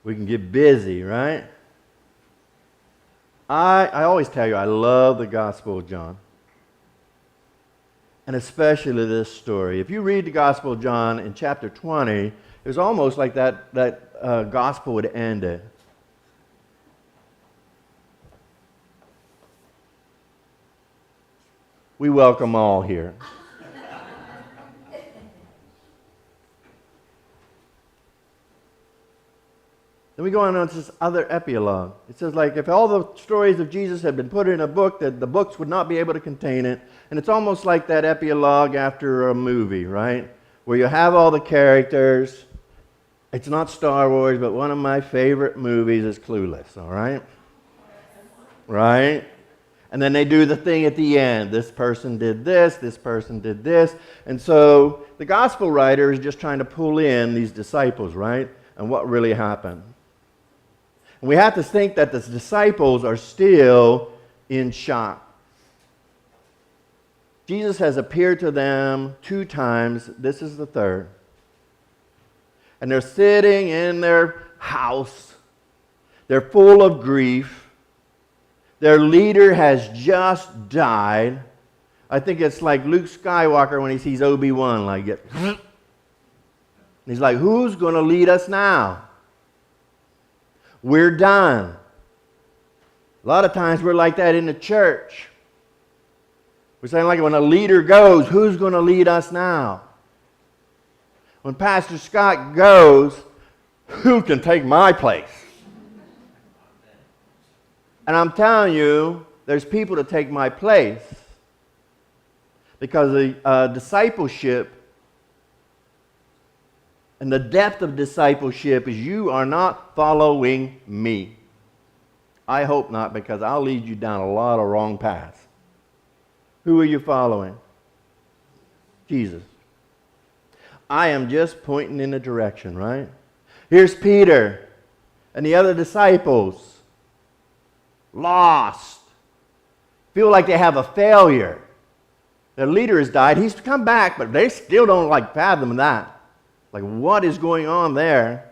We can get busy, right? I always tell you, I love the Gospel of John. And especially this story. If you read the Gospel of John in chapter 20, it was almost like that gospel would end it. We welcome all here. Then we go on to this other epilogue. It says, like, if all the stories of Jesus had been put in a book, that the books would not be able to contain it. And it's almost like that epilogue after a movie, right? Where you have all the characters. It's not Star Wars, but one of my favorite movies is Clueless, all right? Right? And then they do the thing at the end. This person did this person did this. And so the gospel writer is just trying to pull in these disciples, right? And what really happened. And we have to think that the disciples are still in shock. Jesus has appeared to them 2 times. This is the 3rd. And they're sitting in their house. They're full of grief. Their leader has just died. I think it's like Luke Skywalker when he sees Obi-Wan, like it. He's like, who's going to lead us now? We're done. A lot of times we're like that in the church. We're saying, like, when a leader goes, who's going to lead us now? When Pastor Scott goes, who can take my place? And I'm telling you, there's people to take my place. Because the discipleship and the depth of discipleship is you are not following me. I hope not, because I'll lead you down a lot of wrong paths. Who are you following? Jesus. I am just pointing in a direction, right? Here's Peter and the other disciples. Lost. Feel like they have a failure. Their leader has died. He's come back, but they still don't fathom that. Like, what is going on there?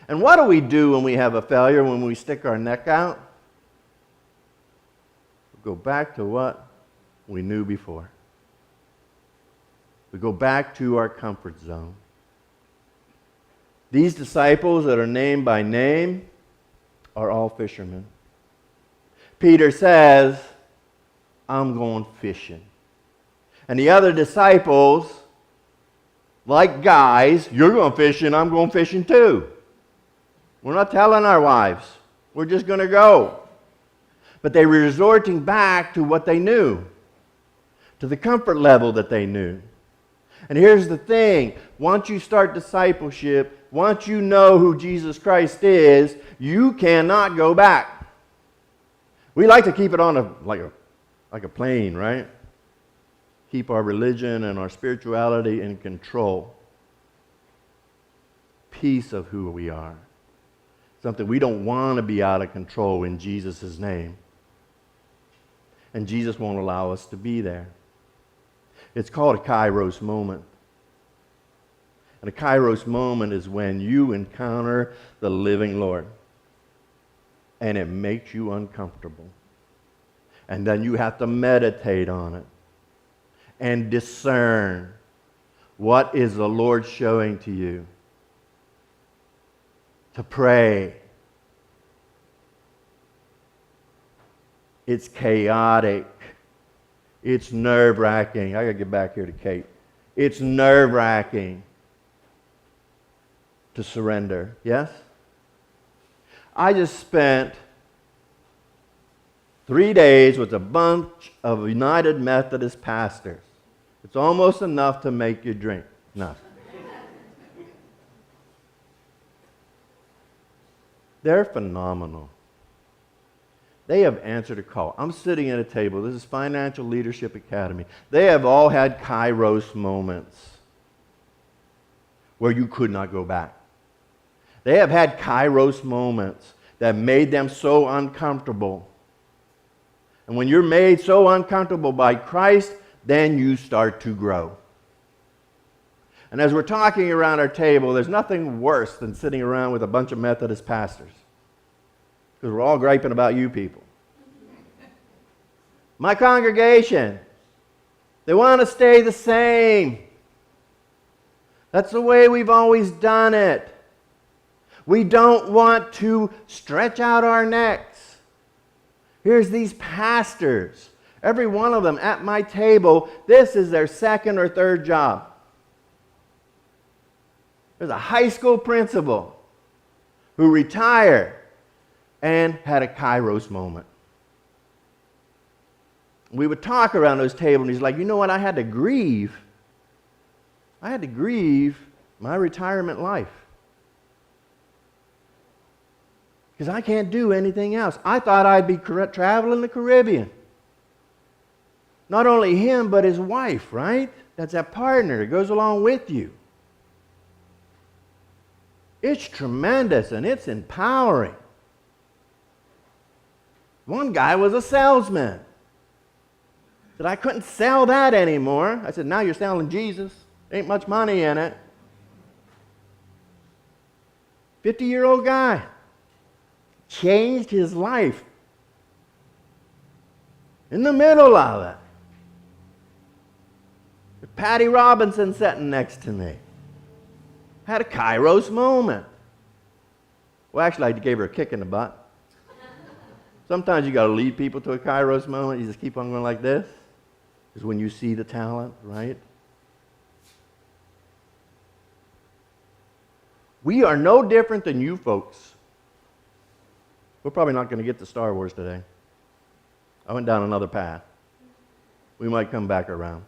And what do we do when we have a failure, when we stick our neck out? We go back to what we knew before. We go back to our comfort zone. These disciples that are named by name are all fishermen. Peter says, I'm going fishing. And the other disciples, like guys, you're going fishing, I'm going fishing too. We're not telling our wives. We're just going to go. But they were resorting back to what they knew, to the comfort level that they knew. And here's the thing. Once you start discipleship, once you know who Jesus Christ is, you cannot go back. We like to keep it on like a plane, right? Keep our religion and our spirituality in control. Piece of who we are. Something we don't want to be out of control in Jesus' name. And Jesus won't allow us to be there. It's called a Kairos moment. And a Kairos moment is when you encounter the living Lord. And it makes you uncomfortable. And then you have to meditate on it. And discern, what is the Lord showing to you? To pray. It's chaotic. It's nerve-wracking. I got to get back here to Kate. It's nerve-wracking to surrender. Yes? I just spent 3 days with a bunch of United Methodist pastors. It's almost enough to make you drink. No. They're phenomenal. They have answered a call. I'm sitting at a table. This is Financial Leadership Academy. They have all had Kairos moments where you could not go back. They have had Kairos moments that made them so uncomfortable. And when you're made so uncomfortable by Christ, then you start to grow. And as we're talking around our table, there's nothing worse than sitting around with a bunch of Methodist pastors. Because we're all griping about you people. My congregation, they want to stay the same. That's the way we've always done it. We don't want to stretch out our necks. Here's these pastors. Every one of them at my table, this is their second or third job. There's a high school principal who retired and had a Kairos moment. We would talk around those tables, and he's like, you know what, I had to grieve my retirement life. Because I can't do anything else. I thought I'd be traveling the Caribbean. Not only him, but his wife, right? That's that partner that goes along with you. It's tremendous and it's empowering. One guy was a salesman. Said, I couldn't sell that anymore. I said, now you're selling Jesus. Ain't much money in it. 50-year-old guy. Changed his life. In the middle of it. Patty Robinson sitting next to me. Had a Kairos moment. Well, actually, I gave her a kick in the butt. Sometimes you got to lead people to a Kairos moment. You just keep on going like this. Is when you see the talent, right? We are no different than you folks. We're probably not going to get to Star Wars today. I went down another path. We might come back around.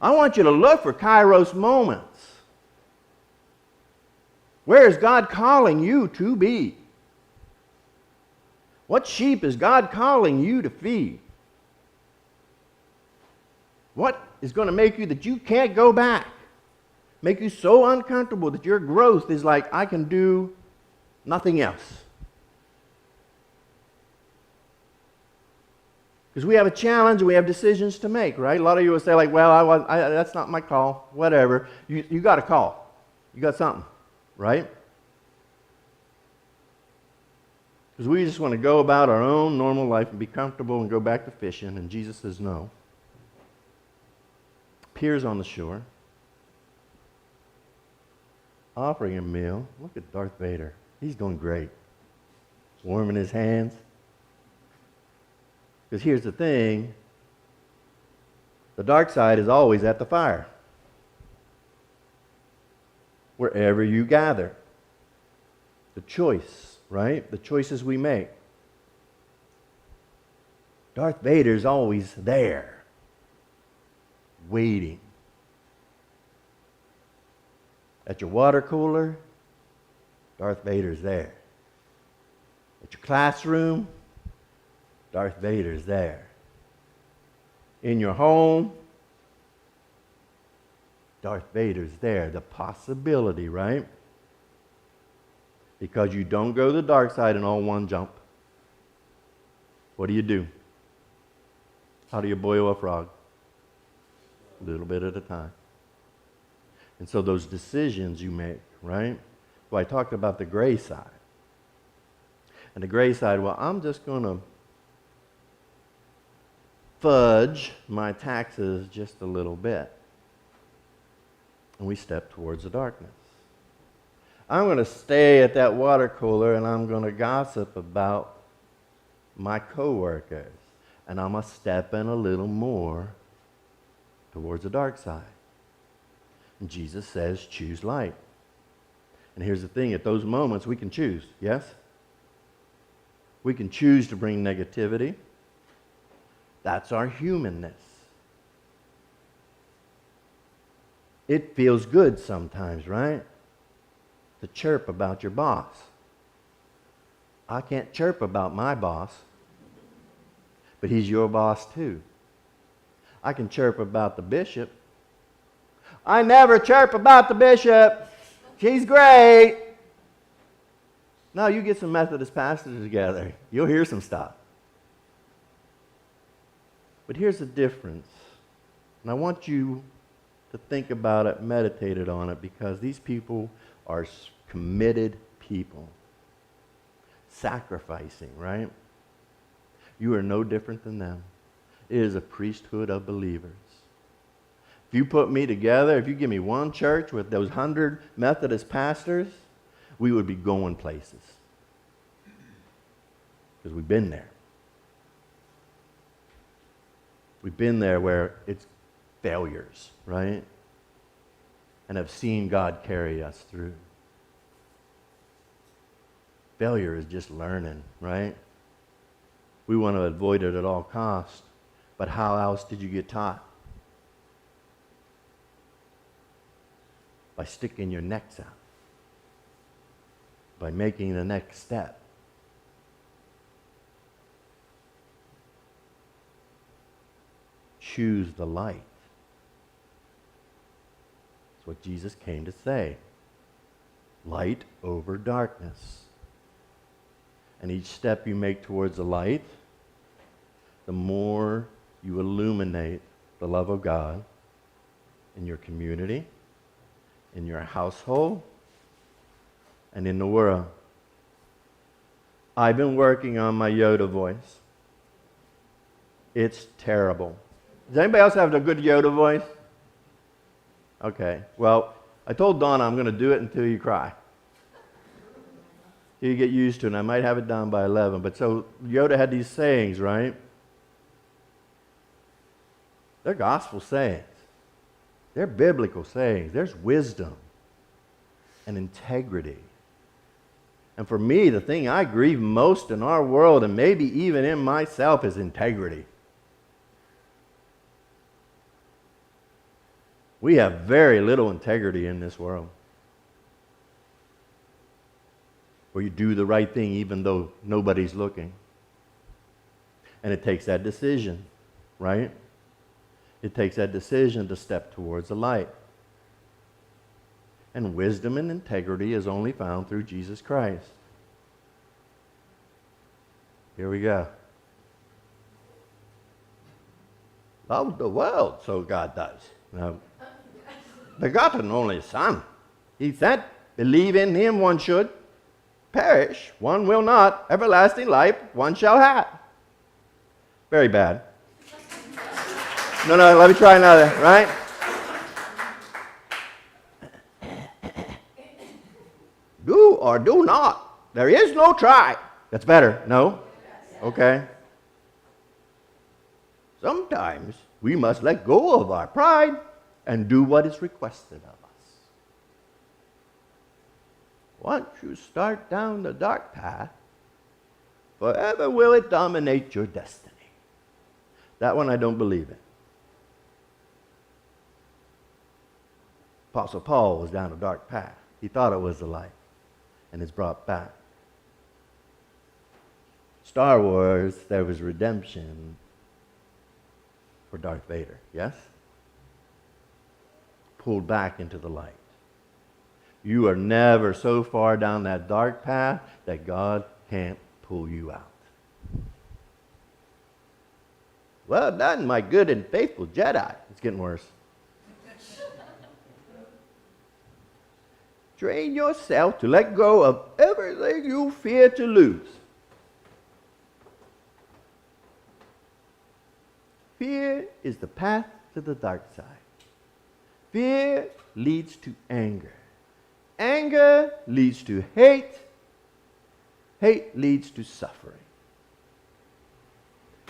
I want you to look for Kairos moments. Where is God calling you to be? What sheep is God calling you to feed? What is going to make you that you can't go back? Make you so uncomfortable that your growth is like, I can do nothing else. Because we have a challenge and we have decisions to make, right? A lot of you will say like, well, that's not my call, whatever. You got a call. You got something, right? Because we just want to go about our own normal life and be comfortable and go back to fishing, and Jesus says no. Appears on the shore, offering a meal. Look at Darth Vader. He's going great. Warming his hands. Because here's the thing, the dark side is always at the fire. Wherever you gather. The choice, right? The choices we make. Darth Vader's always there, waiting. At your water cooler, Darth Vader's there. At your classroom, Darth Vader's there. In your home, Darth Vader's there. The possibility, right? Because you don't go to the dark side in all one jump. What do? How do you boil a frog? A little bit at a time. And so those decisions you make, right? Well, I talked about the gray side. And the gray side, well, I'm just going to fudge my taxes just a little bit. And we step towards the darkness. I'm going to stay at that water cooler and I'm going to gossip about my coworkers. And I'm going to step in a little more towards the dark side. And Jesus says, choose light. And here's the thing, at those moments we can choose, yes? We can choose to bring negativity. That's our humanness. It feels good sometimes, right? To chirp about your boss. I can't chirp about my boss, but he's your boss too. I can chirp about the bishop. I never chirp about the bishop. She's great. No, you get some Methodist pastors together. You'll hear some stuff. But here's the difference. And I want you to think about it, meditated on it, because these people are committed people. Sacrificing, right? You are no different than them. It is a priesthood of believers. If you put me together, if you give me one church with those 100 Methodist pastors, we would be going places. Because we've been there. We've been there where it's failures, right? And have seen God carry us through. Failure is just learning, right? We want to avoid it at all costs. But how else did you get taught? By sticking your necks out. By making the next step. Choose the light. That's what Jesus came to say. Light over darkness. And each step you make towards the light, the more you illuminate the love of God in your community, in your household, and in the world. I've been working on my Yoda voice. It's terrible. Does anybody else have a good Yoda voice? Okay. Well, I told Donna I'm going to do it until you cry. You get used to it, and I might have it down by 11. But so Yoda had these sayings, right? They're gospel sayings. They're biblical sayings. There's wisdom and integrity. And for me, the thing I grieve most in our world, and maybe even in myself, is integrity. We have very little integrity in this world. Where you do the right thing even though nobody's looking. And it takes that decision, right? It takes that decision to step towards the light. And wisdom and integrity is only found through Jesus Christ. Here we go. Love the world, so God does. Now, begotten only Son. He said, believe in him one should perish, one will not, everlasting life one shall have. Very bad. No, let me try another, right? Do or do not. There is no try. That's better. No? Okay. Sometimes we must let go of our pride and do what is requested of us. Once you start down the dark path, forever will it dominate your destiny. That one I don't believe in. Apostle Paul was down a dark path. He thought it was the light, and it's brought back. Star Wars, there was redemption for Darth Vader, yes? Pulled back into the light. You are never so far down that dark path that God can't pull you out. Well done, my good and faithful Jedi. It's getting worse. Train yourself to let go of everything you fear to lose. Fear is the path to the dark side. Fear leads to anger. Anger leads to hate. Hate leads to suffering.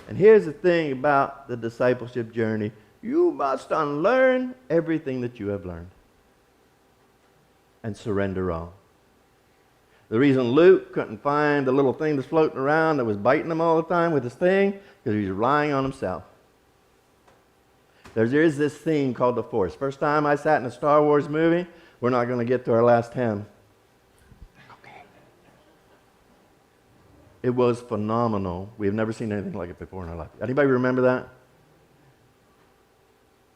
And here's the thing about the discipleship journey. You must unlearn everything that you have learned and surrender all. The reason Luke couldn't find the little thing that's floating around that was biting him all the time with his thing, because he was relying on himself. There is this theme called the Force. First time I sat in a Star Wars movie, we're not going to get to our last hymn. Okay. It was phenomenal. We have never seen anything like it before in our life. Anybody remember that?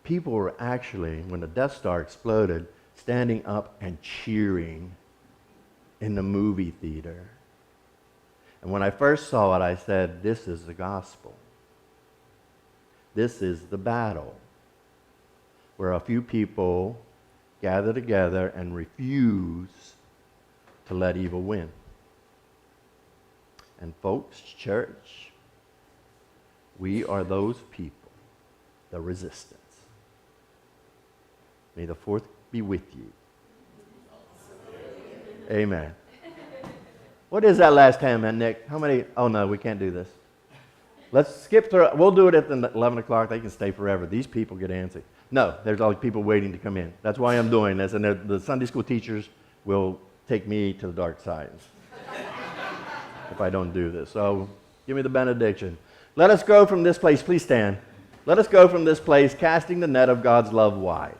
People were actually, when the Death Star exploded, standing up and cheering in the movie theater. And when I first saw it, I said, this is the gospel. This is the battle. where a few people gather together and refuse to let evil win. And folks, church, we are those people, the resistance. May the fourth be with you. Amen. What is that last time, man, Nick? How many? Oh, no, we can't do this. Let's skip through. We'll do it at the 11 o'clock. They can stay forever. These people get antsy. No, there's all people waiting to come in. That's why I'm doing this. And the Sunday school teachers will take me to the dark side if I don't do this. So give me the benediction. Let us go from this place. Please stand. Let us go from this place, casting the net of God's love wide.